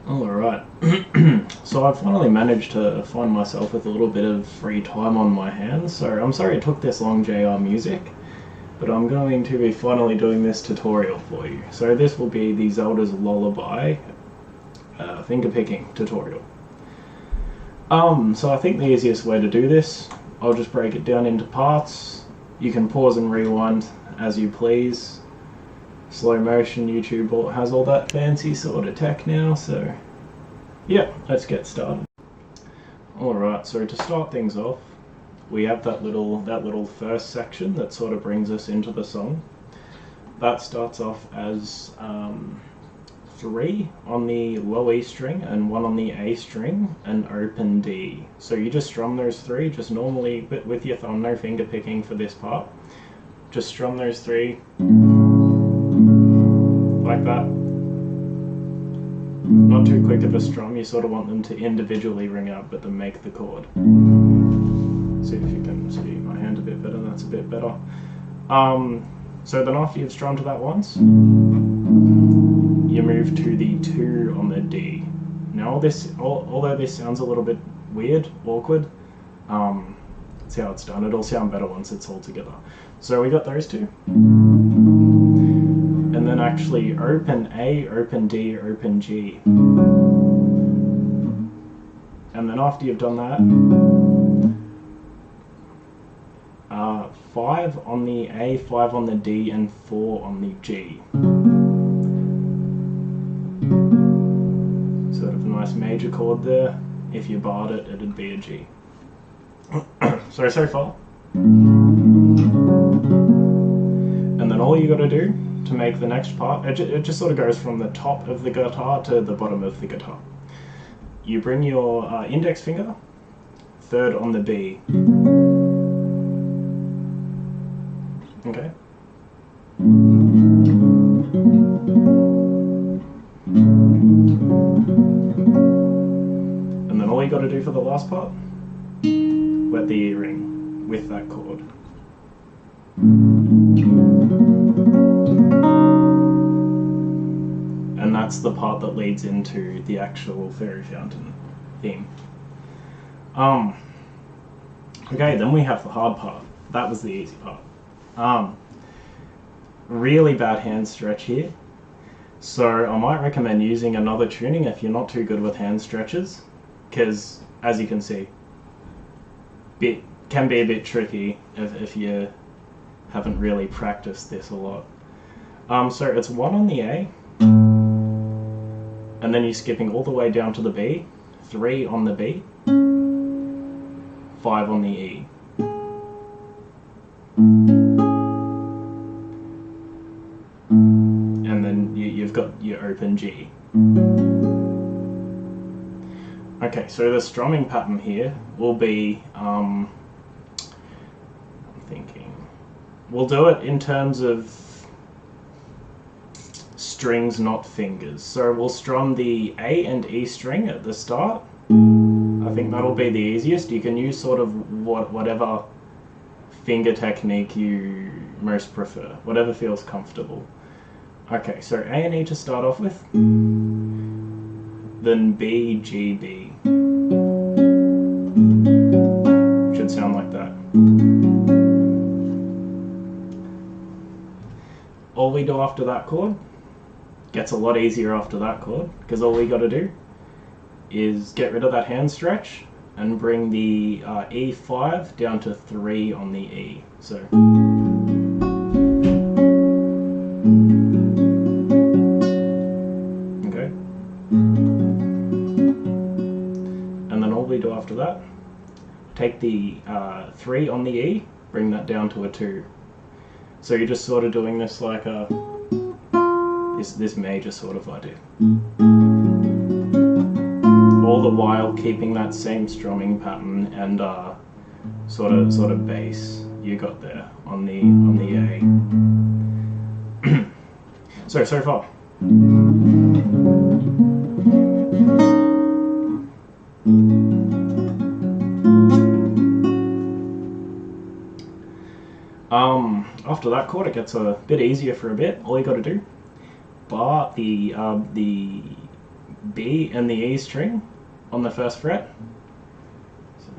Alright, so I've finally managed to find myself with a little bit of free time on my hands, so I'm sorry it took this long, JR Music, but I'm going to be finally doing this tutorial for you. So this will be the Zelda's Lullaby fingerpicking tutorial. So I think the easiest way to do this, I'll just break it down into parts. You can pause and rewind as you please. Slow motion, YouTube has all that fancy sort of tech now, so yeah, let's get started. Alright, so to start things off, we have that little first section that sort of brings us into the song. That starts off as 3 on the low E string and 1 on the A string and open D. So you just strum those 3, just normally, but with your thumb, no finger picking for this part. Just strum those 3 like that. Not too quick of a strum, you sort of want them to individually ring out but to make the chord. See if you can see my hand a bit better, that's a bit better. So then after you've strummed that once, you move to the 2 on the D. Now although this sounds a little bit weird, awkward, see how it's done, it'll sound better once it's all together. So we got those 2. And then actually open A, open D, open G. And then after you've done that, 5 on the A, 5 on the D, and 4 on the G. Sort of a nice major chord there. If you barred it, it'd be a G. So far. And then all you gotta do to make the next part, it just sort of goes from the top of the guitar to the bottom of the guitar. You bring your index finger, 3rd on the B. Okay. And then all you got to do for the last part, wet the earring with that chord. And that's the part that leads into the actual Fairy Fountain theme. Okay, then we have the hard part. That was the easy part. Really bad hand stretch here. So I might recommend using another tuning if you're not too good with hand stretches, because as you can see, can be a bit tricky if you haven't really practiced this a lot. So it's 1 on the A, and then you're skipping all the way down to the B, 3 on the B, 5 on the E. And then you've got your open G. Okay, so the strumming pattern here will be, I'm thinking, we'll do it in terms of strings, not fingers. So we'll strum the A and E string at the start. I think that'll be the easiest. You can use sort of whatever finger technique you most prefer, whatever feels comfortable. Okay, so A and E to start off with, then B, G, B. Should sound like that. All we do after that chord gets a lot easier after that chord, because all we got to do is get rid of that hand stretch and bring the E5 down to 3 on the E. So. Okay. And then all we do after that, take the 3 on the E, bring that down to a 2. So you're just sort of doing this like this major sort of idea. All the while keeping that same strumming pattern and sort of bass you got there on the A. So far. After that chord, it gets a bit easier for a bit. All you got to do, bar the B and the E string on the first fret. So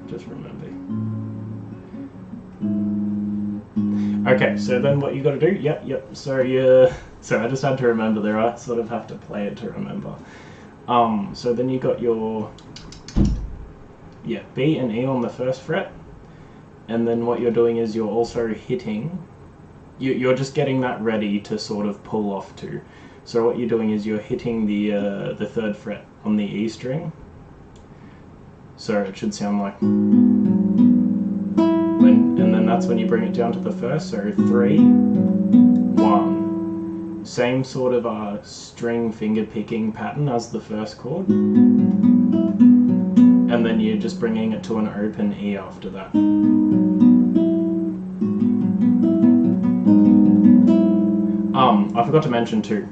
just remember. Okay, so then what you got to do? Yep. So I just had to remember there. I sort of have to play it to remember. So then you got your B and E on the first fret, and then what you're doing is you're also hitting. You're just getting that ready to sort of pull off to. So what you're doing is you're hitting the third fret on the E string. So it should sound like and then that's when you bring it down to the first. So 3, 1. Same sort of string finger picking pattern as the first chord. And then you're just bringing it to an open E after that. I forgot to mention too,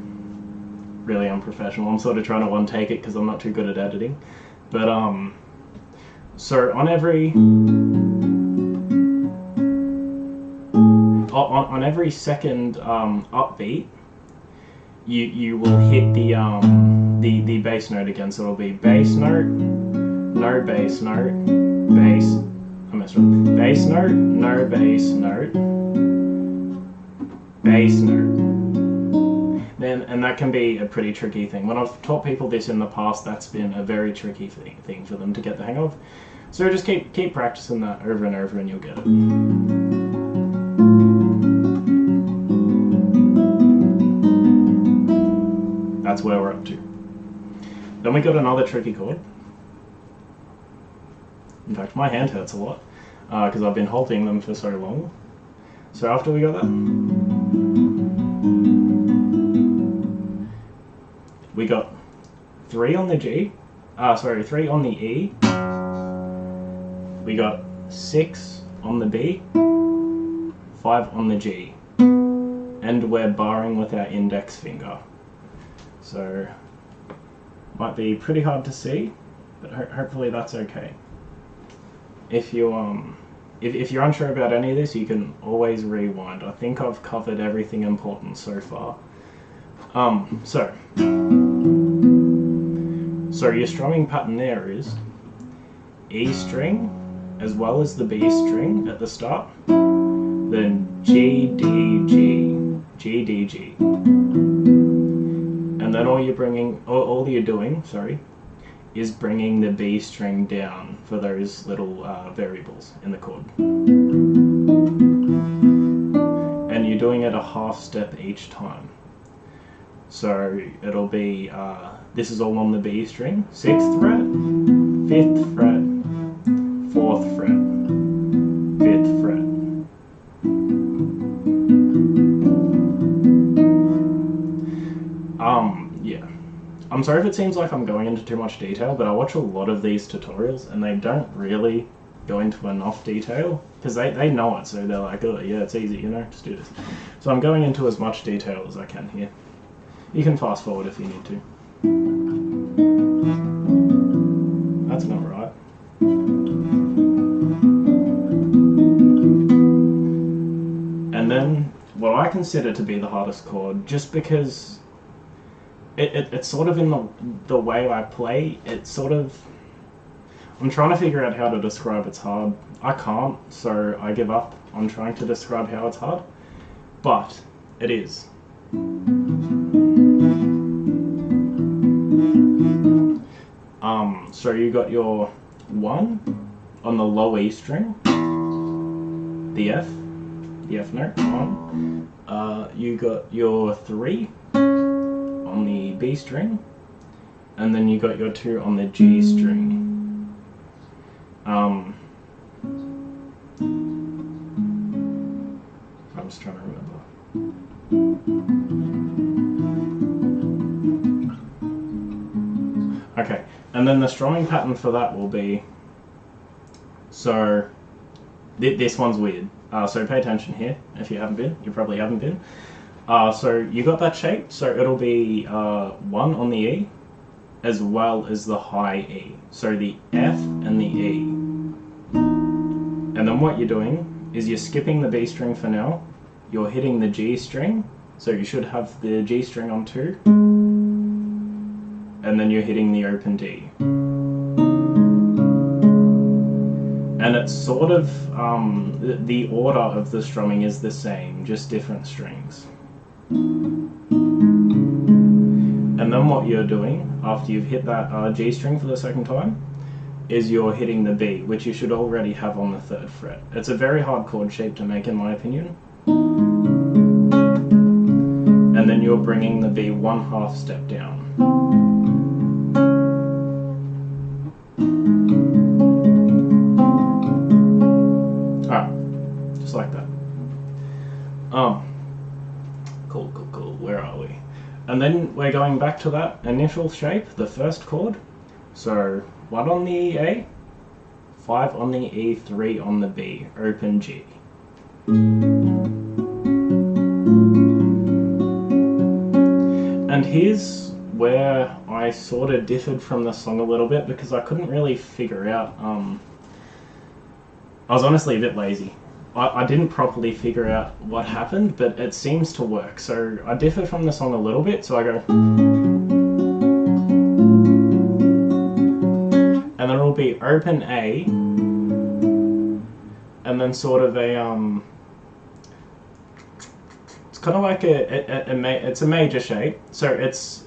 really unprofessional, I'm sort of trying to one take it because I'm not too good at editing, but so on every second upbeat, you will hit the bass note again. So it'll be bass note, no bass note, bass. I messed up. Bass note, no bass note, bass note. And that can be a pretty tricky thing. When I've taught people this in the past, that's been a very tricky thing for them to get the hang of. So just keep practicing that over and over, and you'll get it. That's where we're up to. Then we got another tricky chord. In fact, my hand hurts a lot because I've been holding them for so long. So after we got that, we got 3 on the G, 3 on the E, we got 6 on the B, 5 on the G, and we're barring with our index finger. So, might be pretty hard to see, but hopefully that's okay. If you if you're unsure about any of this, you can always rewind. I think I've covered everything important so far. So your strumming pattern there is E string as well as the B string at the start, then G, D, G, G, D, G. And then all you're doing, is bringing the B string down for those little variables in the chord. And you're doing it a half step each time. So it'll be, this is all on the B string, 6th fret, 5th fret, 4th fret, 5th fret. Yeah. I'm sorry if it seems like I'm going into too much detail, but I watch a lot of these tutorials and they don't really go into enough detail because they know it, so they're like, oh yeah, it's easy, just do this. So I'm going into as much detail as I can here. You can fast forward if you need to. That's not right. And then what I consider to be the hardest chord, just because it's sort of in the way I play, it's sort of, I'm trying to figure out how to describe it's hard. I can't, so I give up on trying to describe how it's hard, but it is. So you got your 1 on the low E string, the F note, 1. You got your 3 on the B string, and then you got your 2 on the G string. I'm just trying to remember. Okay, and then the strumming pattern for that will be, so this one's weird, so pay attention here if you haven't been, you probably haven't been. So you got that shape, so it'll be 1 on the E as well as the high E, so the F and the E. And then what you're doing is you're skipping the B string for now, you're hitting the G string, so you should have the G string on 2. and then you're hitting the open D. And it's sort of, the order of the strumming is the same, just different strings. And then what you're doing, after you've hit that G string for the second time, is you're hitting the B, which you should already have on the 3rd fret. It's a very hard chord shape to make, in my opinion. And then you're bringing the B 1/2 step down. Just like that. Cool. Where are we? And then we're going back to that initial shape, the first chord. So 1 on the A, 5 on the E, 3 on the B, open G. And here's where I sort of differed from the song a little bit, because I couldn't really figure out, I was honestly a bit lazy. I didn't properly figure out what happened, but it seems to work. So I differ from the song a little bit, so I go... And then it'll be open A, and then sort of a, it's kind of like it's a major shape. So it's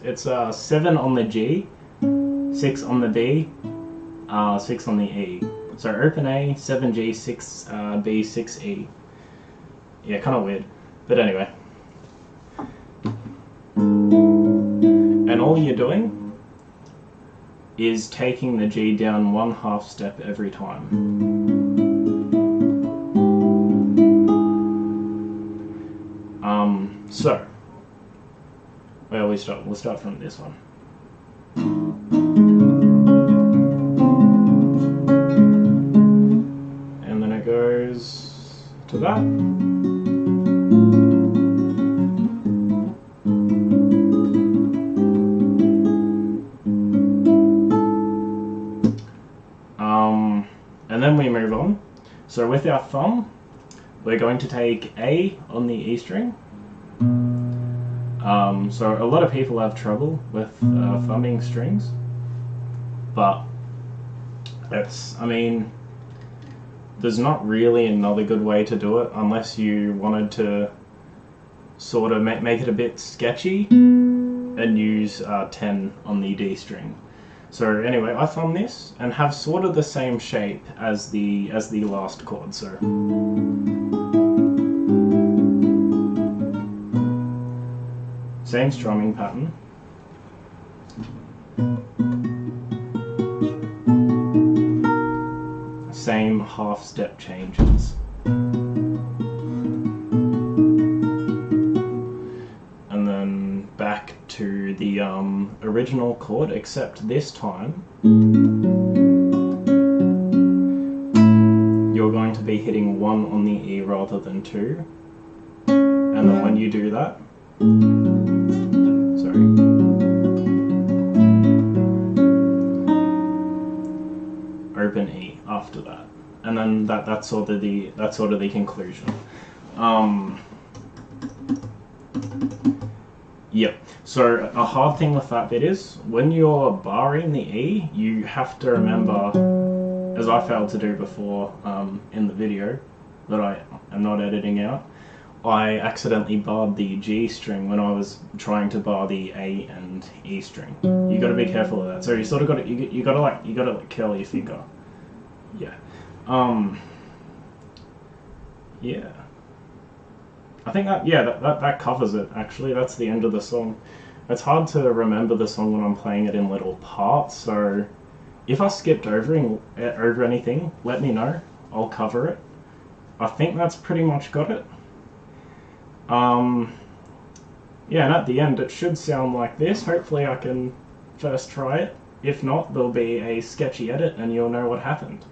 7 on the G, 6 on the B, 6 on the E. So open A, 7G, 6B, 6E. Yeah, kind of weird. But anyway. And all you're doing is taking the G down 1/2 step every time. So, well, we'll start from this one. And then it goes to that. And then we move on. So with our thumb, we're going to take A on the E string. So a lot of people have trouble with thumbing strings, but I mean, there's not really another good way to do it unless you wanted to sort of make it a bit sketchy and use 10 on the D string. So anyway, I thumb this and have sort of the same shape as the last chord. So same strumming pattern. Same 1/2 step changes. And then back to the original chord, except this time you're going to be hitting 1 on the E rather than 2. And then when you do that, open E after that, and then that's sort of the conclusion. Yep. So a hard thing with that bit is when you're barring the E, you have to remember, as I failed to do before in the video that I am not editing out, I accidentally barred the G string when I was trying to bar the A and E string. You got to be careful of that. So you sort of got to you got to like curl your finger. Yeah. Yeah. I think that covers it. Actually, that's the end of the song. It's hard to remember the song when I'm playing it in little parts. So if I skipped over anything, let me know. I'll cover it. I think that's pretty much got it. Yeah, and at the end it should sound like this. Hopefully I can first try it. If not, there'll be a sketchy edit and you'll know what happened.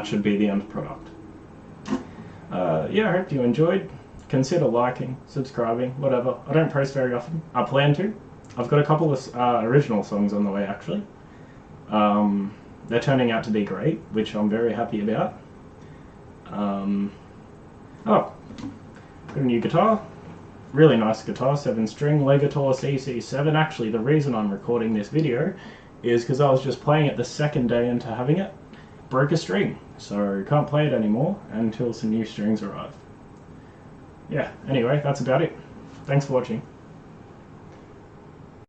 should be the end product. Yeah, I hope you enjoyed. Consider liking, subscribing, whatever. I don't post very often. I plan to. I've got a couple of original songs on the way, actually. They're turning out to be great, which I'm very happy about. Oh, got a new guitar. Really nice guitar, 7-string, Legator CC7. Actually, the reason I'm recording this video is because I was just playing it the second day into having it. Broke a string, so can't play it anymore until some new strings arrive. Yeah, anyway, that's about it. Thanks for watching.